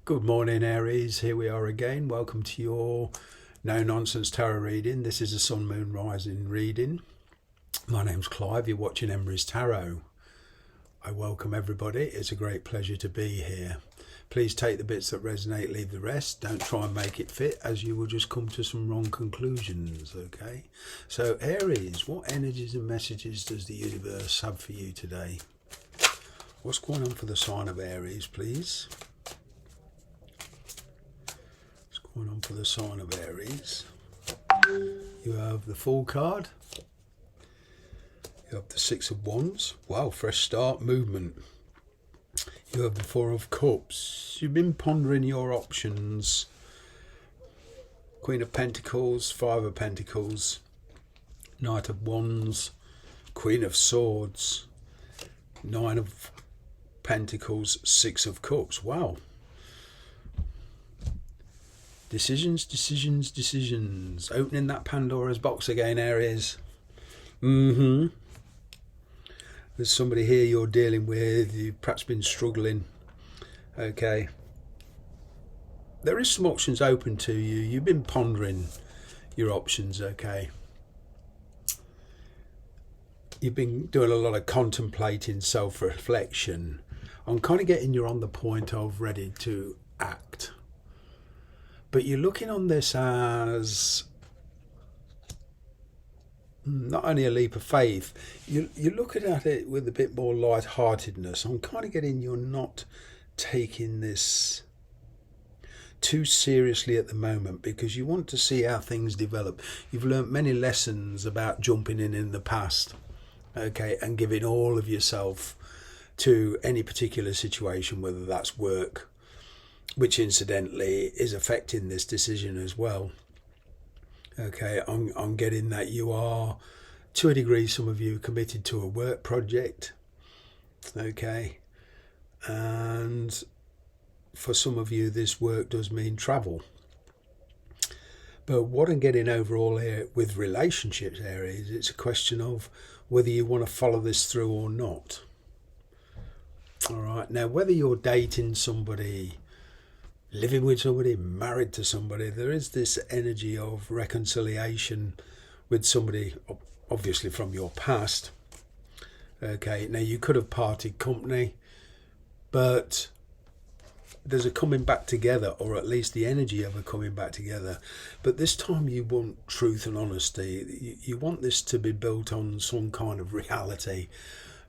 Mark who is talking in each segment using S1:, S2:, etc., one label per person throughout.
S1: Good morning, Aries. Here we are again. Welcome to your no nonsense tarot reading. This is a sun, moon, rising reading. My name's Clive. You're watching Embry's Tarot. I welcome everybody. It's a great pleasure to be here. Please take the bits that resonate, leave the rest. Don't try and make it fit, as you will just come to some wrong conclusions, okay? So, Aries, what energies and messages does the universe have for you today? What's going on for the sign of Aries, please? Going on for the sign of Aries. You have the Fool card. You have the Six of Wands. Wow, fresh start, movement. You have the Four of Cups. You've been pondering your options. Queen of Pentacles, Five of Pentacles, Knight of Wands, Queen of Swords, Nine of Pentacles, Six of Cups. Wow. Decisions. Opening that Pandora's box again, Aries. There's somebody here you're dealing with. You've perhaps been struggling. Okay. There is some options open to you. You've been pondering your options, okay. You've been doing a lot of contemplating, self-reflection. I'm kind of getting you on the point of ready to act. But you're looking on this as not only a leap of faith, you're looking at it with a bit more light-heartedness. I'm kind of getting you're not taking this too seriously at the moment because you want to see how things develop. You've learnt many lessons about jumping in the past, okay, and giving all of yourself to any particular situation, whether that's work, which incidentally is affecting this decision as well. Okay, I'm getting that you are, to a degree, some of you committed to a work project. Okay, and for some of you, this work does mean travel. But what I'm getting overall here with relationships, Aries, it's a question of whether you want to follow this through or not. All right, now whether you're dating somebody, living with somebody, married to somebody, there is this energy of reconciliation with somebody, obviously from your past. Okay, now you could have parted company, but there's a coming back together, or at least the energy of a coming back together. But this time you want truth and honesty. You want this to be built on some kind of reality,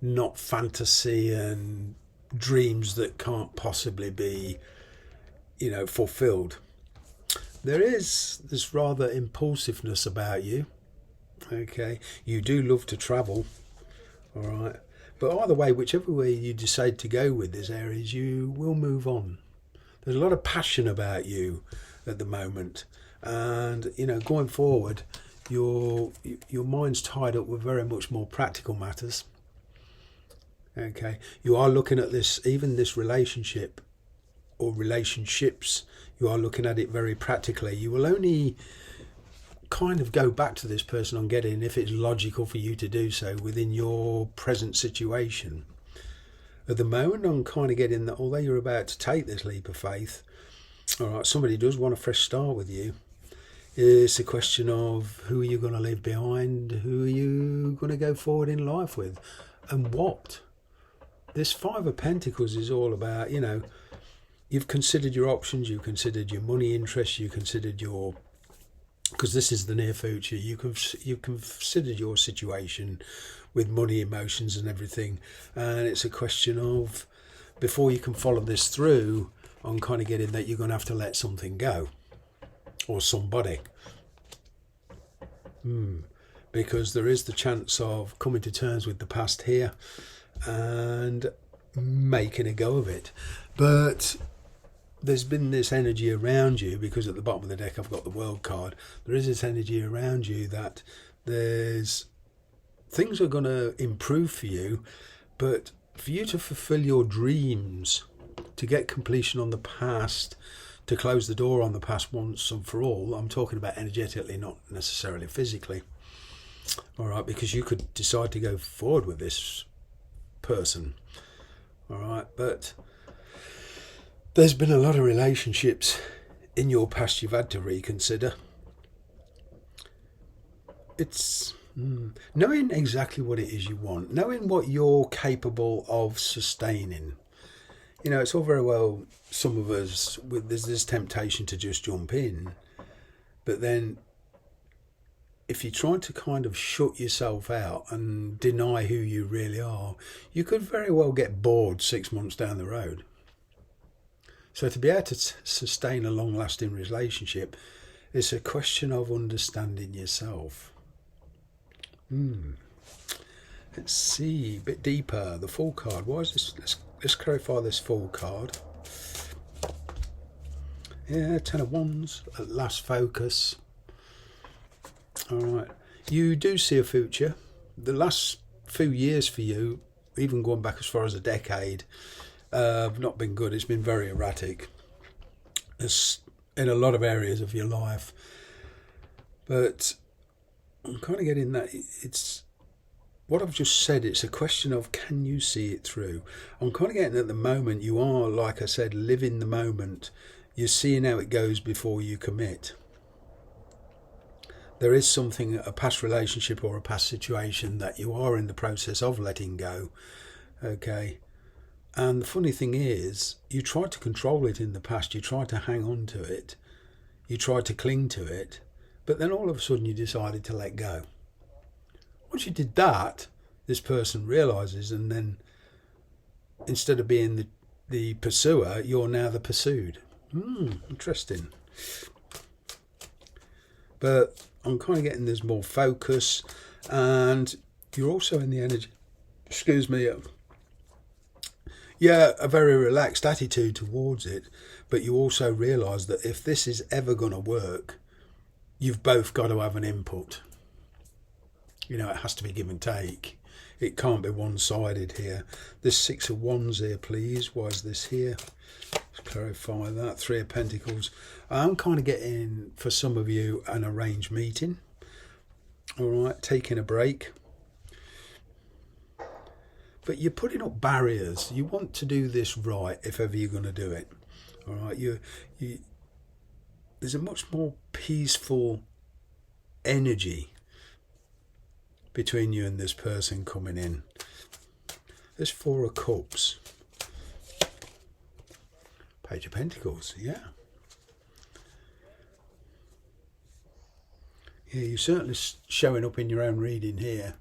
S1: not fantasy and dreams that can't possibly be fulfilled. There is this rather impulsiveness about you. Okay, you do love to travel. All right, but either way, whichever way you decide to go with this, Aries, you will move on. There's a lot of passion about you at the moment, and going forward, your mind's tied up with very much more practical matters. Okay, you are looking at this, even this relationship or relationships, you are looking at it very practically. You will only kind of go back to this person on getting if it's logical for you to do so within your present situation. At the moment, I'm kind of getting that although you're about to take this leap of faith, all right, somebody does want a fresh start with you. It's a question of who are you going to leave behind, who are you going to go forward in life with, and what. This Five of Pentacles is all about, you've considered your options, you've considered your money interests, you considered your, because this is the near future, you've considered your situation with money, emotions and everything. And it's a question of, before you can follow this through, I'm kind of getting that you're going to have to let something go. Or somebody. Because there is the chance of coming to terms with the past here and making a go of it. But there's been this energy around you, because at the bottom of the deck I've got the World card. There is this energy around you that there's things are going to improve for you, but for you to fulfill your dreams, to get completion on the past, to close the door on the past once and for all, I'm talking about energetically, not necessarily physically. All right, because you could decide to go forward with this person. All right, but There's been a lot of relationships in your past you've had to reconsider. It's knowing exactly what it is you want, knowing what you're capable of sustaining. You know, it's all very well, some of us, there's this temptation to just jump in, but then if you're trying to kind of shut yourself out and deny who you really are, you could very well get bored 6 months down the road. So to be able to sustain a long-lasting relationship, it's a question of understanding yourself. Let's see, a bit deeper. The Fool card. Why is this? Let's clarify this Fool card. Yeah, Ten of Wands. At last focus. All right. You do see a future. The last few years for you, even going back as far as a decade, have not been good. It's been very erratic. It's in a lot of areas of your life. But I'm kind of getting that it's what I've just said. It's a question of, can you see it through? I'm kind of getting at the moment you are, like I said, living the moment. You're seeing how it goes before you commit. There is something, a past relationship or a past situation that you are in the process of letting go. Okay. And the funny thing is, you tried to control it in the past. You tried to hang on to it. You tried to cling to it. But then all of a sudden you decided to let go. Once you did that, this person realises, and then instead of being the pursuer, you're now the pursued. Interesting. But I'm kind of getting there's more focus, and you're also in the energy, a very relaxed attitude towards it, but you also realise that if this is ever going to work, you've both got to have an input. You know, it has to be give and take. It can't be one-sided here. This Six of Wands here, please. Why is this here? Let's clarify that. Three of Pentacles. I'm kind of getting, for some of you, an arranged meeting. All right, taking a break. But you're putting up barriers. You want to do this right if ever you're going to do it. All right, there's a much more peaceful energy between you and this person coming in. There's Four of Cups. Page of Pentacles, yeah. Yeah, you're certainly showing up in your own reading here.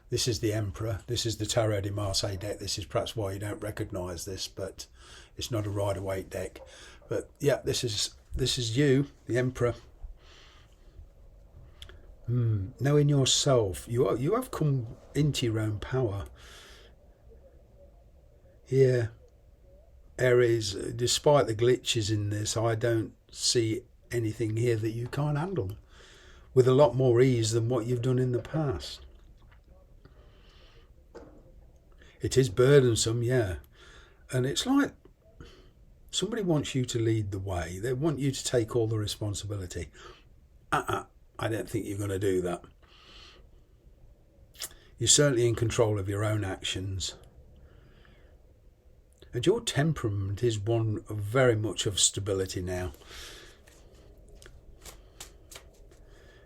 S1: This is the Emperor. This is the Tarot de Marseille deck. This is perhaps why you don't recognise this, but it's not a Rider-Waite deck. But yeah, this is you, the Emperor. Knowing yourself, you have come into your own power. Yeah, Aries, despite the glitches in this, I don't see anything here that you can't handle with a lot more ease than what you've done in the past. It is burdensome, yeah. And it's like somebody wants you to lead the way. They want you to take all the responsibility. I don't think you're going to do that. You're certainly in control of your own actions. And your temperament is one of very much of stability now.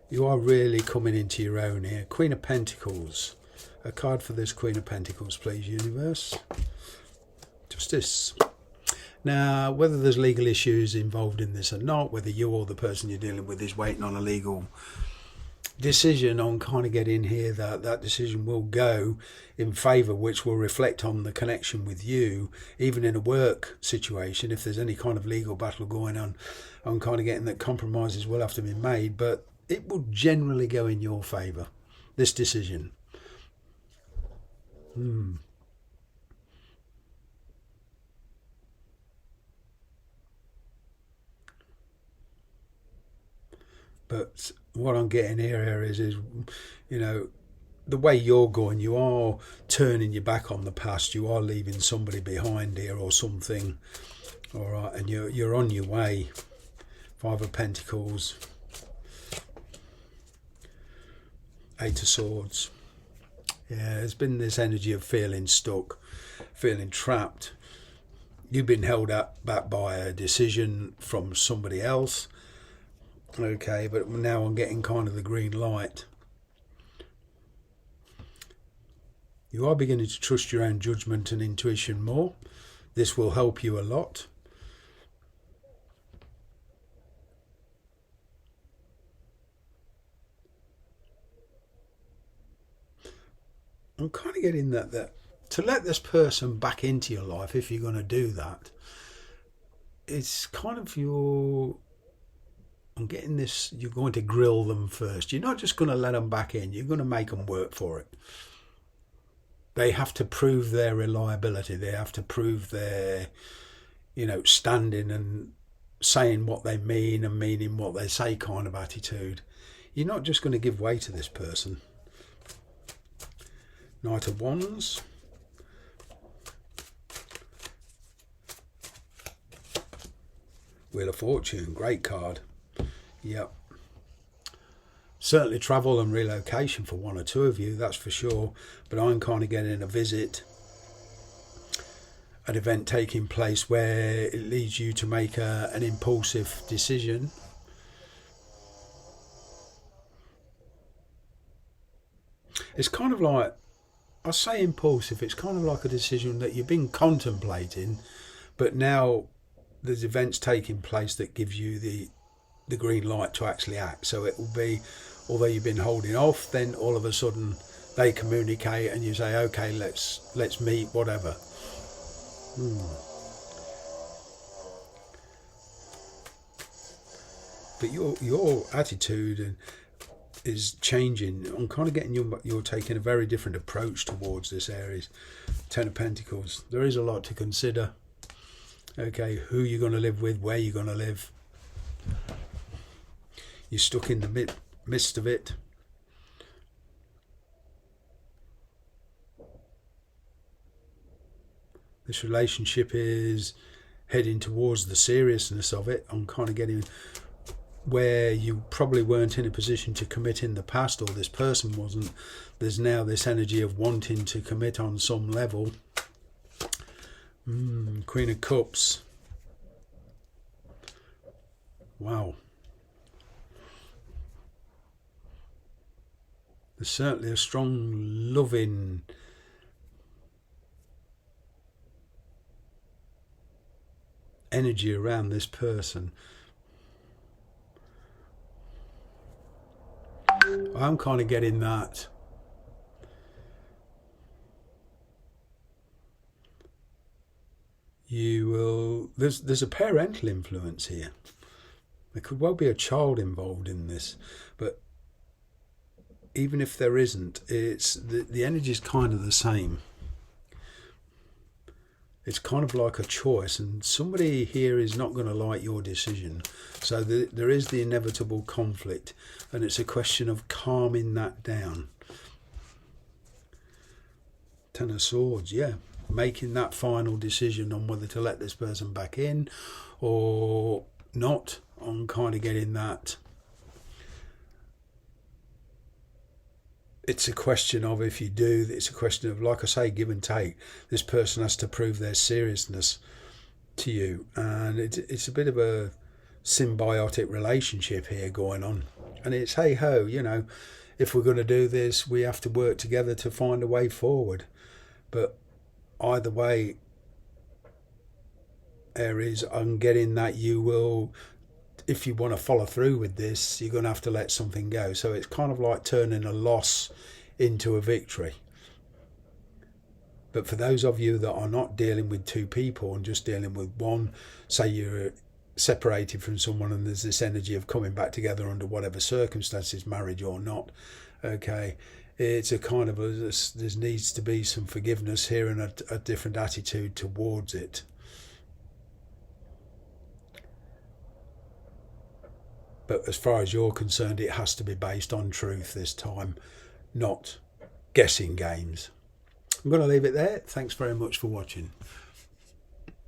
S1: You are really coming into your own here. Queen of Pentacles. A card for this Queen of Pentacles, please, universe. Justice. Now, whether there's legal issues involved in this or not, whether you or the person you're dealing with is waiting on a legal decision, on kind of getting here, that decision will go in favour, which will reflect on the connection with you, even in a work situation. If there's any kind of legal battle going on, I'm kind of getting that compromises will have to be made, but it will generally go in your favour, this decision. But what I'm getting here is, you know, the way you're going, you are turning your back on the past. You are leaving somebody behind here or something. All right, and you're on your way. Five of Pentacles. Eight of Swords. Yeah, there's been this energy of feeling stuck, feeling trapped. You've been held back by a decision from somebody else. Okay, but now I'm getting kind of the green light. You are beginning to trust your own judgment and intuition more. This will help you a lot. I'm kind of getting that to let this person back into your life, if you're going to do that, it's kind of I'm getting this, you're going to grill them first. You're not just going to let them back in, you're going to make them work for it. They have to prove their reliability. They have to prove their, standing and saying what they mean and meaning what they say kind of attitude. You're not just going to give way to this person. Knight of Wands. Wheel of Fortune, great card. Yep. Certainly travel and relocation for one or two of you, that's for sure. But I'm kind of getting a visit, an event taking place where it leads you to make an impulsive decision. It's kind of like, I say impulsive, it's kind of like a decision that you've been contemplating, but now there's events taking place that gives you the green light to actually act. So it will be, although you've been holding off, then all of a sudden they communicate and you say, okay, let's meet, whatever. But your attitude is changing. I'm kind of getting you're taking a very different approach towards this, Aries. 10 of Pentacles. There is a lot to consider. Okay, who you're going to live with, where you're going to live. You're stuck in the midst of it. This relationship is heading towards the seriousness of it. I'm kind of getting where you probably weren't in a position to commit in the past, or this person wasn't. There's now this energy of wanting to commit on some level. Queen of Cups. Wow. There's certainly a strong, loving energy around this person. I'm kind of getting that. There's a parental influence here. There could well be a child involved in this, but even if there isn't, it's the energy is kind of the same. It's kind of like a choice, and somebody here is not going to like your decision. So there is the inevitable conflict, and it's a question of calming that down. 10 of Swords, yeah. Making that final decision on whether to let this person back in or not. I'm kind of getting that. It's a question of, if you do, it's a question of, like I say, give and take. This person has to prove their seriousness to you, and it's a bit of a symbiotic relationship here going on. And it's, hey ho, if we're going to do this, we have to work together to find a way forward. But either way, Aries, I'm getting that you will, if you want to follow through with this, you're going to have to let something go. So it's kind of like turning a loss into a victory. But for those of you that are not dealing with two people and just dealing with one, say you're separated from someone and there's this energy of coming back together under whatever circumstances, marriage or not, okay, it's a kind of there needs to be some forgiveness here and a different attitude towards it. But as far as you're concerned, it has to be based on truth this time, not guessing games. I'm going to leave it there. Thanks very much for watching.